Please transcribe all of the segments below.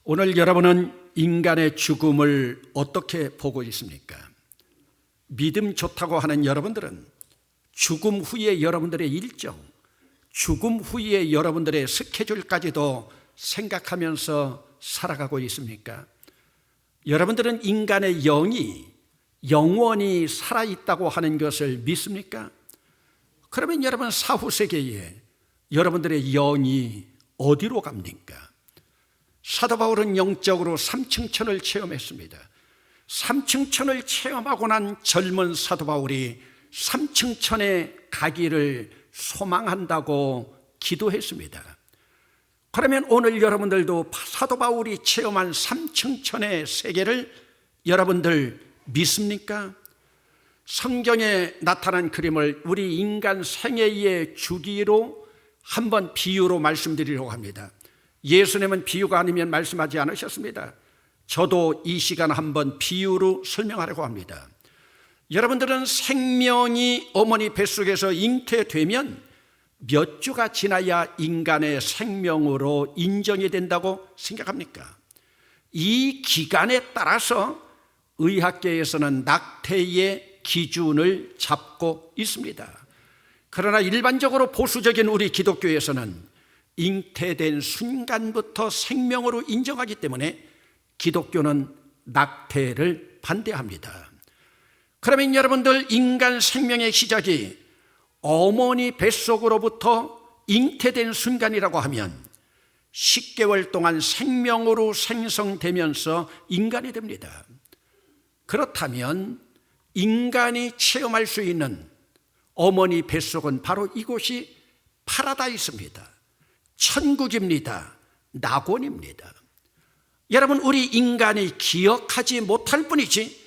오늘 여러분은 인간의 죽음을 어떻게 보고 있습니까? 믿음 좋다고 하는 여러분들은 죽음 후에 여러분들의 일정, 죽음 후에 여러분들의 스케줄까지도 생각하면서 살아가고 있습니까? 여러분들은 인간의 영이 영원히 살아있다고 하는 것을 믿습니까? 그러면 여러분 사후 세계에 여러분들의 영이 어디로 갑니까? 사도 바울은 영적으로 삼층천을 체험했습니다. 삼층천을 체험하고 난 젊은 사도 바울이 삼층천에 가기를 소망한다고 기도했습니다. 그러면 오늘 여러분들도 사도 바울이 체험한 삼층천의 세계를 여러분들 믿습니까? 성경에 나타난 그림을 우리 인간 생애의 주기로 한번 비유로 말씀드리려고 합니다. 예수님은 비유가 아니면 말씀하지 않으셨습니다. 저도 이 시간 한번 비유로 설명하려고 합니다. 여러분들은 생명이 어머니 뱃속에서 잉태되면 몇 주가 지나야 인간의 생명으로 인정이 된다고 생각합니까? 이 기간에 따라서 의학계에서는 낙태의 기준을 잡고 있습니다. 그러나 일반적으로 보수적인 우리 기독교에서는 잉태된 순간부터 생명으로 인정하기 때문에 기독교는 낙태를 반대합니다. 그러면 여러분들 인간 생명의 시작이 어머니 뱃속으로부터 잉태된 순간이라고 하면 10개월 동안 생명으로 생성되면서 인간이 됩니다. 그렇다면 인간이 체험할 수 있는 어머니 뱃속은 바로 이곳이 파라다이스입니다. 천국입니다. 낙원입니다. 여러분, 우리 인간이 기억하지 못할 뿐이지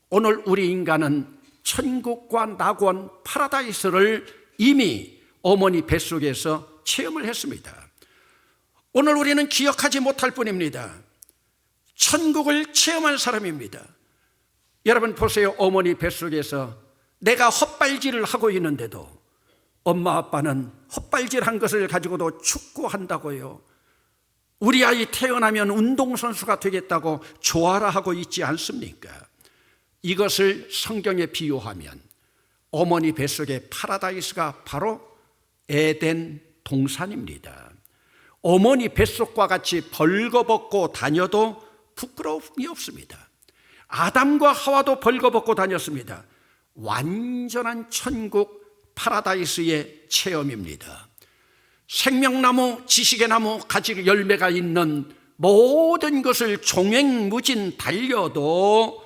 오늘 우리 인간은 천국과 낙원, 파라다이스를 이미 어머니 뱃속에서 체험을 했습니다. 오늘 우리는 기억하지 못할 뿐입니다. 천국을 체험한 사람입니다. 여러분 보세요. 어머니 뱃속에서 내가 헛발질을 하고 있는데도 엄마 아빠는 헛발질한 것을 가지고도 축구한다고요. 우리 아이 태어나면 운동선수가 되겠다고 좋아라 하고 있지 않습니까? 이것을 성경에 비유하면 어머니 뱃속의 파라다이스가 바로 에덴 동산입니다. 어머니 뱃속과 같이 벌거벗고 다녀도 부끄러움이 없습니다. 아담과 하와도 벌거벗고 다녔습니다. 완전한 천국 파라다이스의 체험입니다. 생명나무, 지식의 나무, 가지 열매가 있는 모든 것을 종횡무진 달려도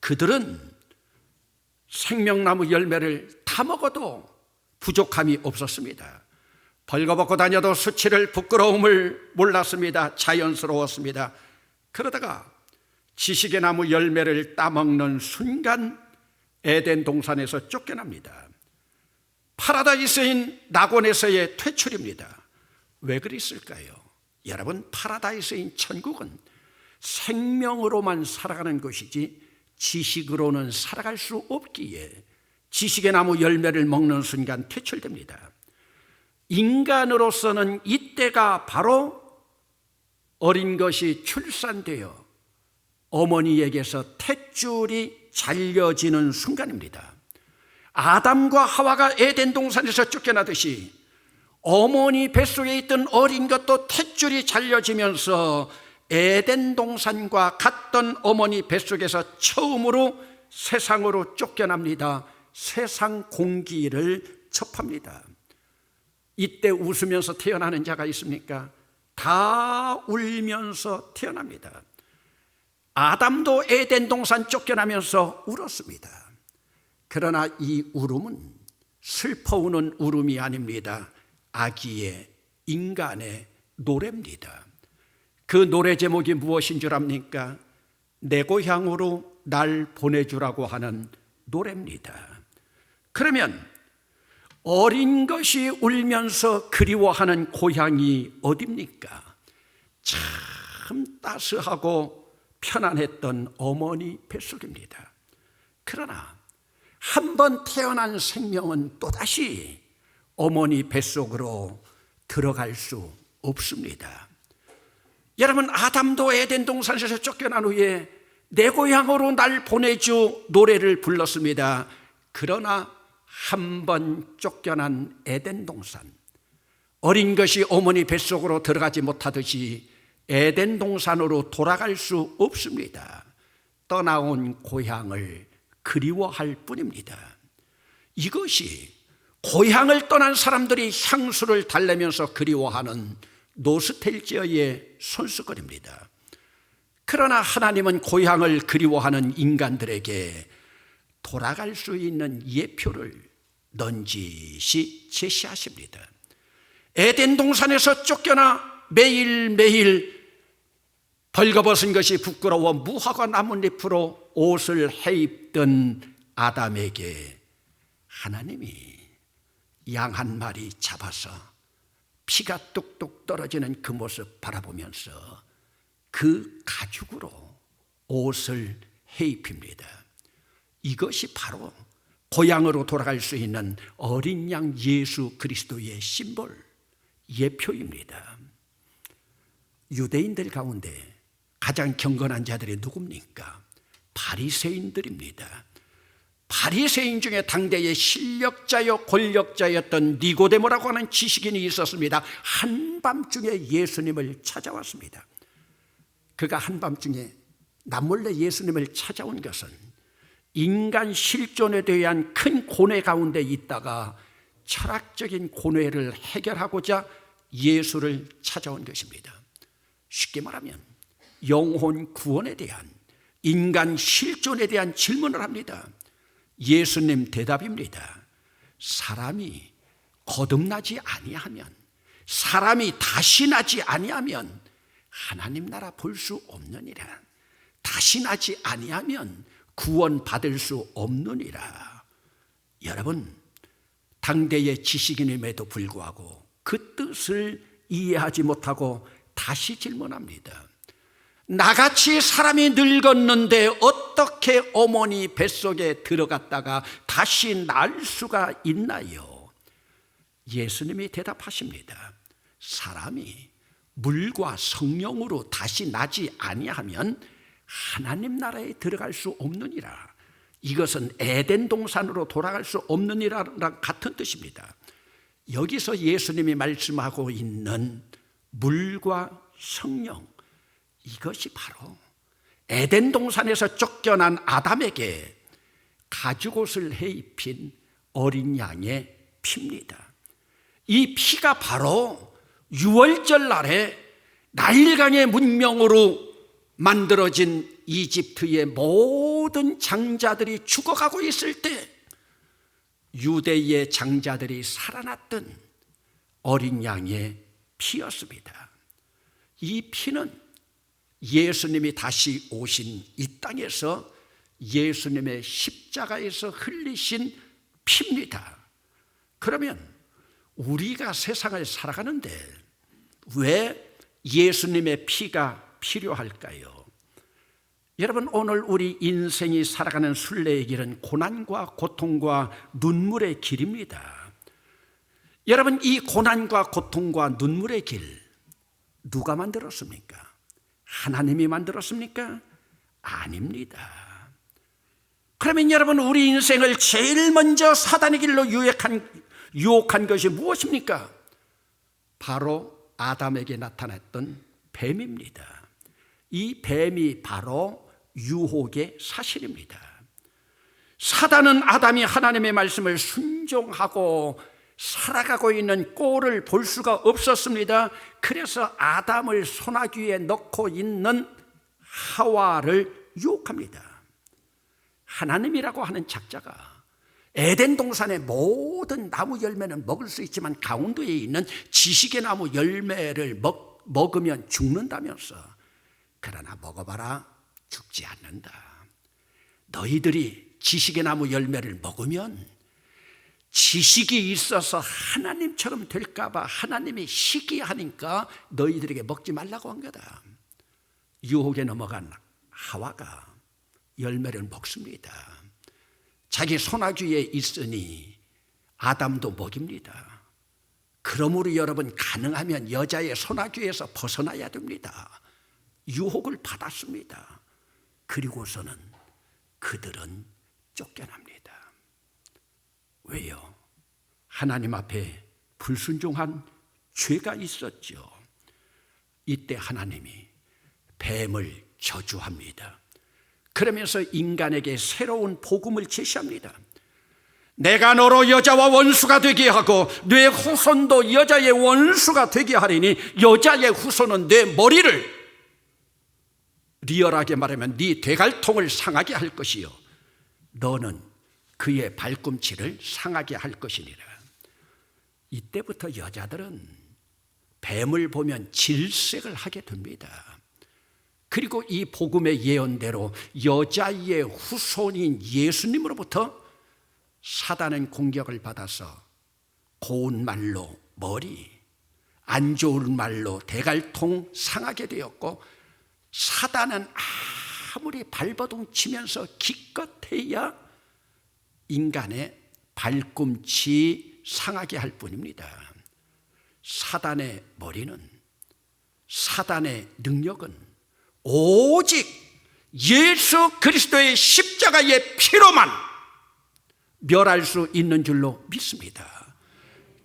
그들은 생명나무 열매를 다 먹어도 부족함이 없었습니다. 벌거벗고 다녀도 수치를, 부끄러움을 몰랐습니다. 자연스러웠습니다. 그러다가 지식의 나무 열매를 따먹는 순간 에덴 동산에서 쫓겨납니다. 파라다이스인 낙원에서의 퇴출입니다. 왜 그랬을까요? 여러분, 파라다이스인 천국은 생명으로만 살아가는 것이지 지식으로는 살아갈 수 없기에 지식의 나무 열매를 먹는 순간 퇴출됩니다. 인간으로서는 이때가 바로 어린 것이 출산되어 어머니에게서 탯줄이 잘려지는 순간입니다. 아담과 하와가 에덴 동산에서 쫓겨나듯이 어머니 뱃속에 있던 어린 것도 탯줄이 잘려지면서 에덴 동산과 같던 어머니 뱃속에서 처음으로 세상으로 쫓겨납니다. 세상 공기를 접합니다. 이때 웃으면서 태어나는 자가 있습니까? 다 울면서 태어납니다. 아담도 에덴 동산 쫓겨나면서 울었습니다. 그러나 이 울음은 슬퍼 우는 울음이 아닙니다. 아기의, 인간의 노래입니다. 그 노래 제목이 무엇인 줄 압니까? 내 고향으로 날 보내주라고 하는 노래입니다. 그러면 어린 것이 울면서 그리워하는 고향이 어디입니까? 참 따스하고 편안했던 어머니 뱃속입니다. 그러나 한 번 태어난 생명은 또다시 어머니 뱃속으로 들어갈 수 없습니다. 여러분, 아담도 에덴 동산에서 쫓겨난 후에 내 고향으로 날 보내주 노래를 불렀습니다. 그러나 한 번 쫓겨난 에덴 동산, 어린 것이 어머니 뱃속으로 들어가지 못하듯이 에덴 동산으로 돌아갈 수 없습니다. 떠나온 고향을 그리워할 뿐입니다. 이것이 고향을 떠난 사람들이 향수를 달래면서 그리워하는 노스텔지어의 손수건입니다. 그러나 하나님은 고향을 그리워하는 인간들에게 돌아갈 수 있는 예표를 넌지시 제시하십니다. 에덴 동산에서 쫓겨나 매일매일 벌거벗은 것이 부끄러워 무화과 나뭇잎으로 옷을 해입던 아담에게 하나님이 양 한 마리 잡아서 피가 뚝뚝 떨어지는 그 모습 바라보면서 그 가죽으로 옷을 해입힙니다. 이것이 바로 고향으로 돌아갈 수 있는 어린 양 예수 그리스도의 심볼, 예표입니다. 유대인들 가운데 가장 경건한 자들이 누굽니까? 바리새인들입니다. 바리새인 중에 당대의 실력자요 권력자였던 니고데모라고 하는 지식인이 있었습니다. 한밤중에 예수님을 찾아왔습니다. 그가 한밤중에 남몰래 예수님을 찾아온 것은 인간 실존에 대한 큰 고뇌 가운데 있다가 철학적인 고뇌를 해결하고자 예수를 찾아온 것입니다. 쉽게 말하면 영혼 구원에 대한, 인간 실존에 대한 질문을 합니다. 예수님 대답입니다. 사람이 거듭나지 아니하면, 사람이 다시 나지 아니하면 하나님 나라 볼 수 없느니라. 다시 나지 아니하면 구원 받을 수 없느니라. 여러분, 당대의 지식인임에도 불구하고 그 뜻을 이해하지 못하고 다시 질문합니다. 나같이 사람이 늙었는데 어떻게 어머니 뱃속에 들어갔다가 다시 날 수가 있나요? 예수님이 대답하십니다. 사람이 물과 성령으로 다시 나지 아니하면 하나님 나라에 들어갈 수 없느니라. 이것은 에덴 동산으로 돌아갈 수 없느니라랑 같은 뜻입니다. 여기서 예수님이 말씀하고 있는 물과 성령, 이것이 바로 에덴 동산에서 쫓겨난 아담에게 가죽옷을 해입힌 어린 양의 피입니다. 이 피가 바로 유월절 날에 나일강의 문명으로 만들어진 이집트의 모든 장자들이 죽어가고 있을 때 유대의 장자들이 살아났던 어린 양의 피였습니다. 이 피는 예수님이 다시 오신 이 땅에서 예수님의 십자가에서 흘리신 피입니다. 그러면 우리가 세상을 살아가는데 왜 예수님의 피가 필요할까요? 여러분, 오늘 우리 인생이 살아가는 순례의 길은 고난과 고통과 눈물의 길입니다. 여러분, 이 고난과 고통과 눈물의 길 누가 만들었습니까? 하나님이 만들었습니까? 아닙니다. 그러면 여러분, 우리 인생을 제일 먼저 사단의 길로 유혹한 것이 무엇입니까? 바로 아담에게 나타났던 뱀입니다. 이 뱀이 바로 유혹의 사실입니다. 사단은 아담이 하나님의 말씀을 순종하고 살아가고 있는 꼴을 볼 수가 없었습니다. 그래서 아담을 소나귀에 넣고 있는 하와를 유혹합니다. 하나님이라고 하는 작자가 에덴 동산의 모든 나무 열매는 먹을 수 있지만 가운데에 있는 지식의 나무 열매를 먹으면 죽는다면서, 그러나 먹어봐라 죽지 않는다. 너희들이 지식의 나무 열매를 먹으면 지식이 있어서 하나님처럼 될까 봐 하나님이 시기하니까 너희들에게 먹지 말라고 한 거다. 유혹에 넘어간 하와가 열매를 먹습니다. 자기 소나귀에 있으니 아담도 먹입니다. 그러므로 여러분, 가능하면 여자의 소나귀에서 벗어나야 됩니다. 유혹을 받았습니다. 그리고서는 그들은 쫓겨납니다. 왜요? 하나님 앞에 불순종한 죄가 있었죠. 이때 하나님이 뱀을 저주합니다. 그러면서 인간에게 새로운 복음을 제시합니다. 내가 너로 여자와 원수가 되게 하고 네 후손도 여자의 원수가 되게 하리니 여자의 후손은 네 머리를, 리얼하게 말하면 네 대갈통을 상하게 할 것이요 너는 그의 발꿈치를 상하게 할 것이니라. 이때부터 여자들은 뱀을 보면 질색을 하게 됩니다. 그리고 이 복음의 예언대로 여자의 후손인 예수님으로부터 사단은 공격을 받아서 고운 말로 머리, 안 좋은 말로 대갈통 상하게 되었고, 사단은 아무리 발버둥 치면서 기껏해야 인간의 발꿈치 상하게 할 뿐입니다. 사단의 머리는, 사단의 능력은 오직 예수 그리스도의 십자가의 피로만 멸할 수 있는 줄로 믿습니다.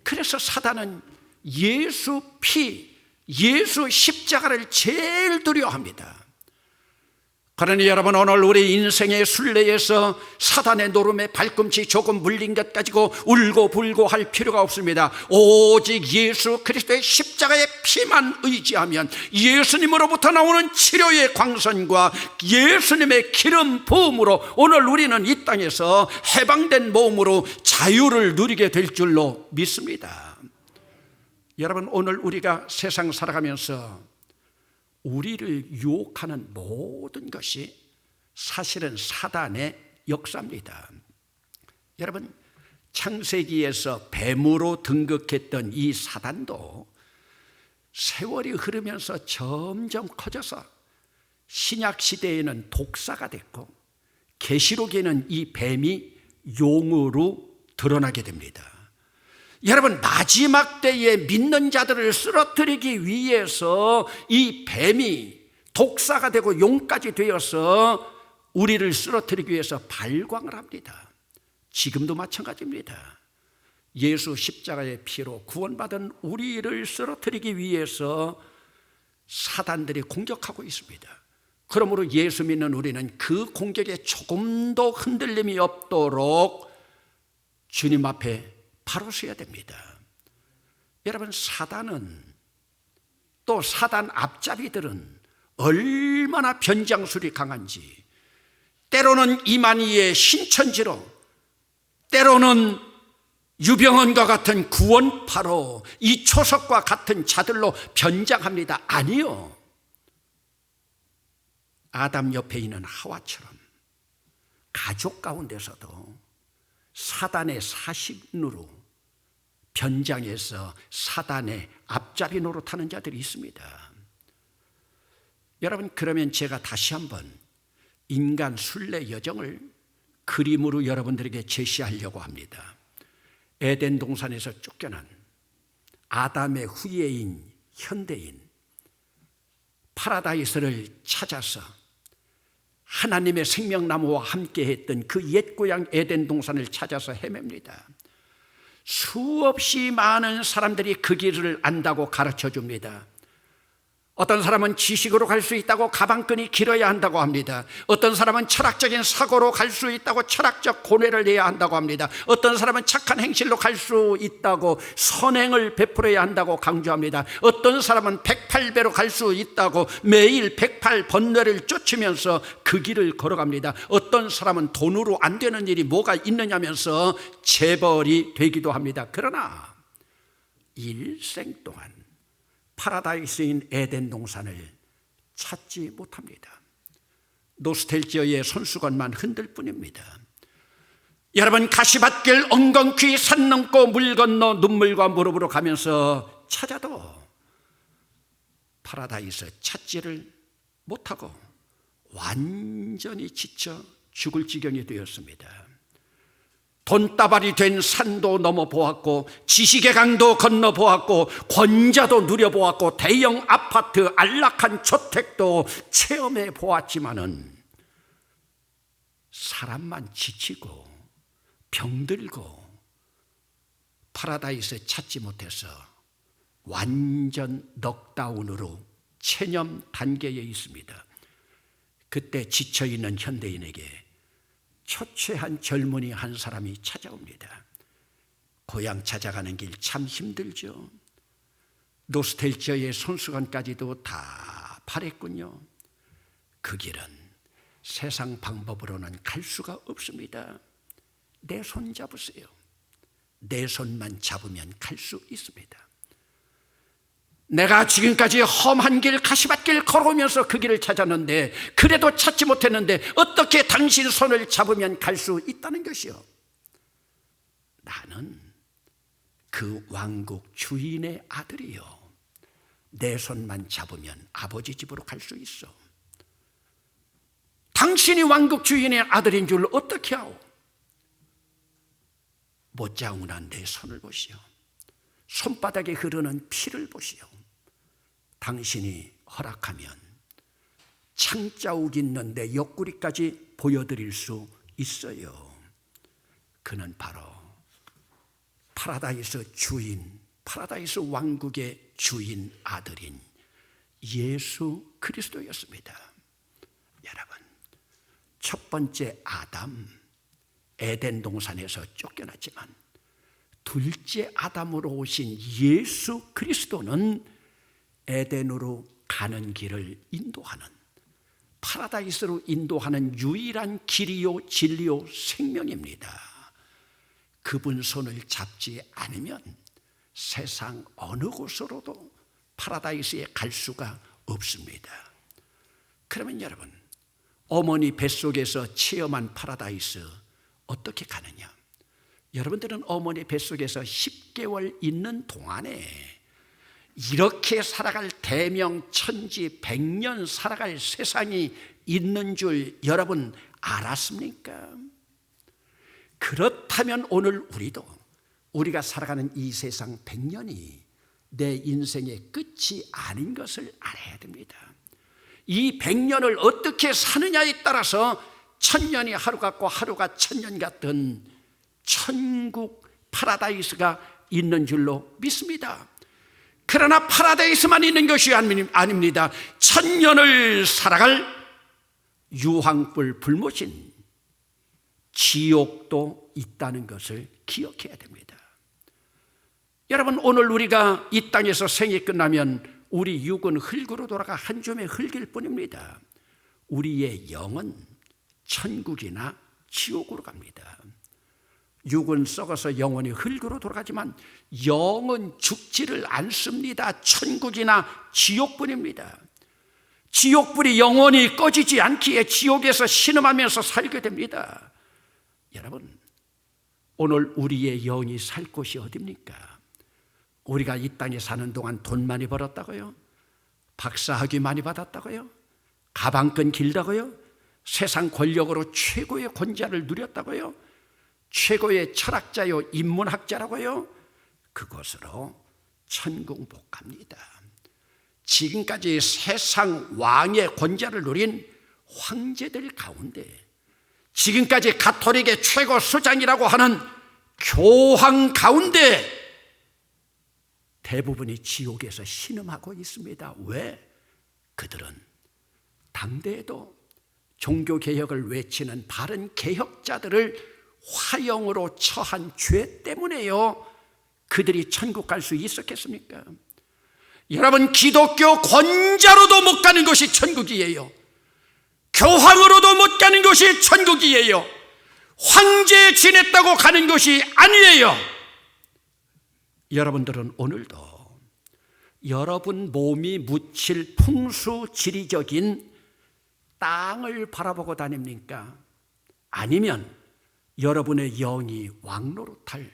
그래서 사단은 예수 피, 예수 십자가를 제일 두려워합니다. 그러니 여러분, 오늘 우리 인생의 순례에서 사단의 노름에 발꿈치 조금 물린 것 가지고 울고 불고 할 필요가 없습니다. 오직 예수 그리스도의 십자가의 피만 의지하면 예수님으로부터 나오는 치료의 광선과 예수님의 기름 부음으로 오늘 우리는 이 땅에서 해방된 몸으로 자유를 누리게 될 줄로 믿습니다. 여러분, 오늘 우리가 세상 살아가면서 우리를 유혹하는 모든 것이 사실은 사단의 역사입니다. 여러분, 창세기에서 뱀으로 등극했던 이 사단도 세월이 흐르면서 점점 커져서 신약 시대에는 독사가 됐고, 계시록에는 이 뱀이 용으로 드러나게 됩니다. 여러분, 마지막 때에 믿는 자들을 쓰러뜨리기 위해서 이 뱀이 독사가 되고 용까지 되어서 우리를 쓰러뜨리기 위해서 발광을 합니다. 지금도 마찬가지입니다. 예수 십자가의 피로 구원받은 우리를 쓰러뜨리기 위해서 사단들이 공격하고 있습니다. 그러므로 예수 믿는 우리는 그 공격에 조금도 흔들림이 없도록 주님 앞에 바로 서야 됩니다. 여러분, 사단은, 또 사단 앞잡이들은 얼마나 변장술이 강한지, 때로는 이만희의 신천지로, 때로는 유병헌과 같은 구원파로, 이초석과 같은 자들로 변장합니다. 아니요, 아담 옆에 있는 하와처럼 가족 가운데서도 사단의 사신으로 변장해서 사단의 앞잡이 노릇하는 자들이 있습니다. 여러분, 그러면 제가 다시 한번 인간 순례 여정을 그림으로 여러분들에게 제시하려고 합니다. 에덴 동산에서 쫓겨난 아담의 후예인 현대인 파라다이스를 찾아서 하나님의 생명나무와 함께 했던 그 옛 고향 에덴 동산을 찾아서 헤맵니다. 수없이 많은 사람들이 그 길을 안다고 가르쳐 줍니다. 어떤 사람은 지식으로 갈 수 있다고 가방끈이 길어야 한다고 합니다. 어떤 사람은 철학적인 사고로 갈 수 있다고 철학적 고뇌를 내야 한다고 합니다. 어떤 사람은 착한 행실로 갈 수 있다고 선행을 베풀어야 한다고 강조합니다. 어떤 사람은 108배로 갈 수 있다고 매일 108 번뇌를 쫓으면서 그 길을 걸어갑니다. 어떤 사람은 돈으로 안 되는 일이 뭐가 있느냐면서 재벌이 되기도 합니다. 그러나 일생 동안 파라다이스인 에덴 동산을 찾지 못합니다. 노스텔지어의 손수건만 흔들 뿐입니다. 여러분, 가시밭길 엉겅퀴 산 넘고 물 건너 눈물과 무릎으로 가면서 찾아도 파라다이스 찾지를 못하고 완전히 지쳐 죽을 지경이 되었습니다. 돈다발이 된 산도 넘어보았고 지식의 강도 건너보았고 권자도 누려보았고 대형 아파트 안락한 주택도 체험해 보았지만은 사람만 지치고 병들고 파라다이스 찾지 못해서 완전 넉다운으로 체념 단계에 있습니다. 그때 지쳐있는 현대인에게 초췌한 젊은이 한 사람이 찾아옵니다. 고향 찾아가는 길 참 힘들죠. 노스텔지어의 손수건까지도 다 팔았군요. 그 길은 세상 방법으로는 갈 수가 없습니다. 내 손 잡으세요. 내 손만 잡으면 갈 수 있습니다. 내가 지금까지 험한 길, 가시밭길 걸어오면서 그 길을 찾았는데 그래도 찾지 못했는데 어떻게 당신 손을 잡으면 갈 수 있다는 것이요? 나는 그 왕국 주인의 아들이요. 내 손만 잡으면 아버지 집으로 갈 수 있어. 당신이 왕국 주인의 아들인 줄 어떻게 아오? 못자웅한 내 손을 보시오. 손바닥에 흐르는 피를 보시오. 당신이 허락하면 창자욱 있는 내 옆구리까지 보여드릴 수 있어요. 그는 바로 파라다이스 주인, 파라다이스 왕국의 주인 아들인 예수 그리스도였습니다. 여러분, 첫 번째 아담, 에덴 동산에서 쫓겨났지만 둘째 아담으로 오신 예수 그리스도는 에덴으로 가는 길을 인도하는, 파라다이스로 인도하는 유일한 길이요 진리요 생명입니다. 그분 손을 잡지 않으면 세상 어느 곳으로도 파라다이스에 갈 수가 없습니다. 그러면 여러분, 어머니 뱃속에서 체험한 파라다이스 어떻게 가느냐? 여러분들은 어머니 뱃속에서 10개월 있는 동안에 이렇게 살아갈 대명천지 100년 살아갈 세상이 있는 줄 여러분 알았습니까? 그렇다면 오늘 우리가 살아가는 이 세상 100년이 내 인생의 끝이 아닌 것을 알아야 됩니다. 이 100년을 어떻게 사느냐에 따라서 1000년이 하루 같고 하루가 1000년 같은 천국 파라다이스가 있는 줄로 믿습니다. 그러나 파라다이스만 있는 것이 아닙니다. 1000년을 살아갈 유황불 불모진 지옥도 있다는 것을 기억해야 됩니다. 여러분, 오늘 우리가 이 땅에서 생이 끝나면 우리 육은 흙으로 돌아가 한 줌의 흙일 뿐입니다. 우리의 영은 천국이나 지옥으로 갑니다. 육은 썩어서 영혼이 흙으로 돌아가지만 영은 죽지를 않습니다. 천국이나 지옥뿐입니다. 지옥불이 영원히 꺼지지 않기에 지옥에서 신음하면서 살게 됩니다. 여러분, 오늘 우리의 영이 살 곳이 어디입니까? 우리가 이 땅에 사는 동안 돈 많이 벌었다고요? 박사학위 많이 받았다고요? 가방끈 길다고요? 세상 권력으로 최고의 권자를 누렸다고요? 최고의 철학자요 인문학자라고요? 그곳으로 천국 못 갑니다. 지금까지 세상 왕의 권자를 누린 황제들 가운데, 지금까지 가톨릭의 최고 수장이라고 하는 교황 가운데 대부분이 지옥에서 신음하고 있습니다. 왜? 그들은 당대에도 종교개혁을 외치는 바른 개혁자들을 화형으로 처한 죄 때문에요. 그들이 천국 갈 수 있었겠습니까? 여러분, 기독교 권자로도 못 가는 것이 천국이에요. 교황으로도 못 가는 것이 천국이에요. 황제에 지냈다고 가는 것이 아니에요. 여러분들은 오늘도 여러분 몸이 묻힐 풍수지리적인 땅을 바라보고 다닙니까? 아니면 여러분의 영이 왕노릇할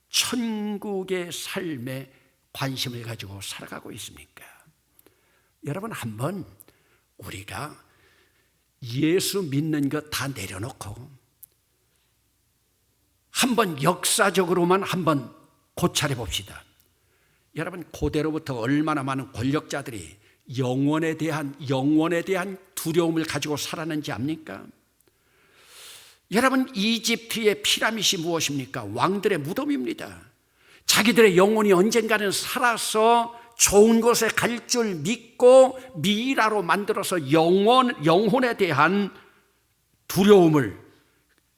천국의 삶에 관심을 가지고 살아가고 있습니까? 여러분, 한번 우리가 예수 믿는 것 다 내려놓고 한번 역사적으로만 한번 고찰해 봅시다. 여러분, 고대로부터 얼마나 많은 권력자들이 영원에 대한 두려움을 가지고 살았는지 압니까? 여러분, 이집트의 피라밋이 무엇입니까? 왕들의 무덤입니다. 자기들의 영혼이 언젠가는 살아서 좋은 곳에 갈 줄 믿고 미라로 만들어서 영혼에 대한 두려움을,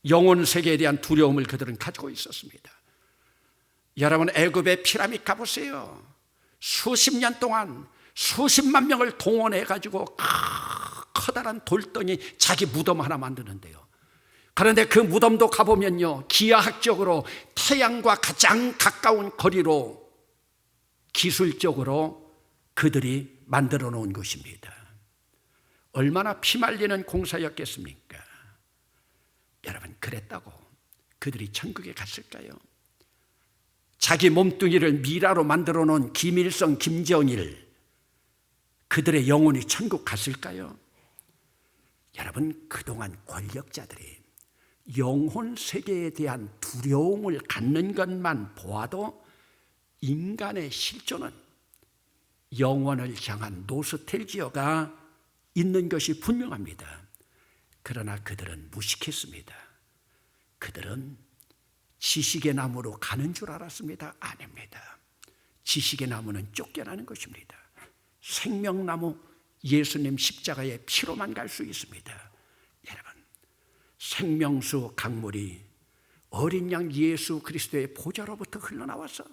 영혼 세계에 대한 두려움을 그들은 가지고 있었습니다. 여러분, 애굽의 피라밋 가보세요. 수십 년 동안 수십만 명을 동원해 가지고 커다란 돌덩이 자기 무덤 하나 만드는데요. 그런데 그 무덤도 가보면요, 기하학적으로 태양과 가장 가까운 거리로 기술적으로 그들이 만들어 놓은 것입니다. 얼마나 피말리는 공사였겠습니까? 여러분, 그랬다고 그들이 천국에 갔을까요? 자기 몸뚱이를 미라로 만들어 놓은 김일성, 김정일, 그들의 영혼이 천국 갔을까요? 여러분, 그동안 권력자들이 영혼 세계에 대한 두려움을 갖는 것만 보아도 인간의 실존은 영원을 향한 노스텔지어가 있는 것이 분명합니다. 그러나 그들은 무식했습니다. 그들은 지식의 나무로 가는 줄 알았습니다. 아닙니다. 지식의 나무는 쫓겨나는 것입니다. 생명나무 예수님 십자가의 피로만 갈 수 있습니다. 여러분, 생명수 강물이 어린 양 예수 그리스도의 보좌로부터 흘러나와서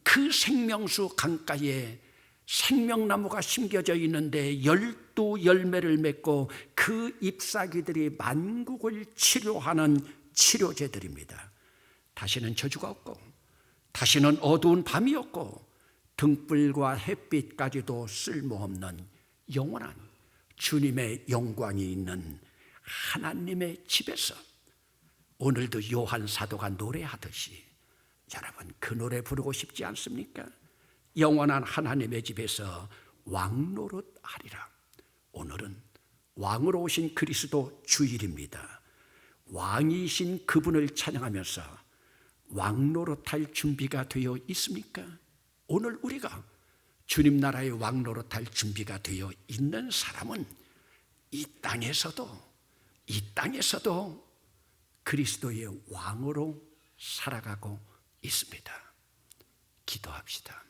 그 생명수 강가에 생명나무가 심겨져 있는데 12열매를 맺고 그 잎사귀들이 만국을 치료하는 치료제들입니다. 다시는 저주가 없고, 다시는 어두운 밤이 없고, 등불과 햇빛까지도 쓸모없는 영원한 주님의 영광이 있는 하나님의 집에서 오늘도 요한 사도가 노래하듯이 여러분, 그 노래 부르고 싶지 않습니까? 영원한 하나님의 집에서 왕노릇 하리라. 오늘은 왕으로 오신 그리스도 주일입니다. 왕이신 그분을 찬양하면서 왕노릇할 준비가 되어 있습니까? 오늘 우리가 주님 나라의 왕노릇할 준비가 되어 있는 사람은 이 땅에서도 그리스도의 왕으로 살아가고 있습니다. 기도합시다.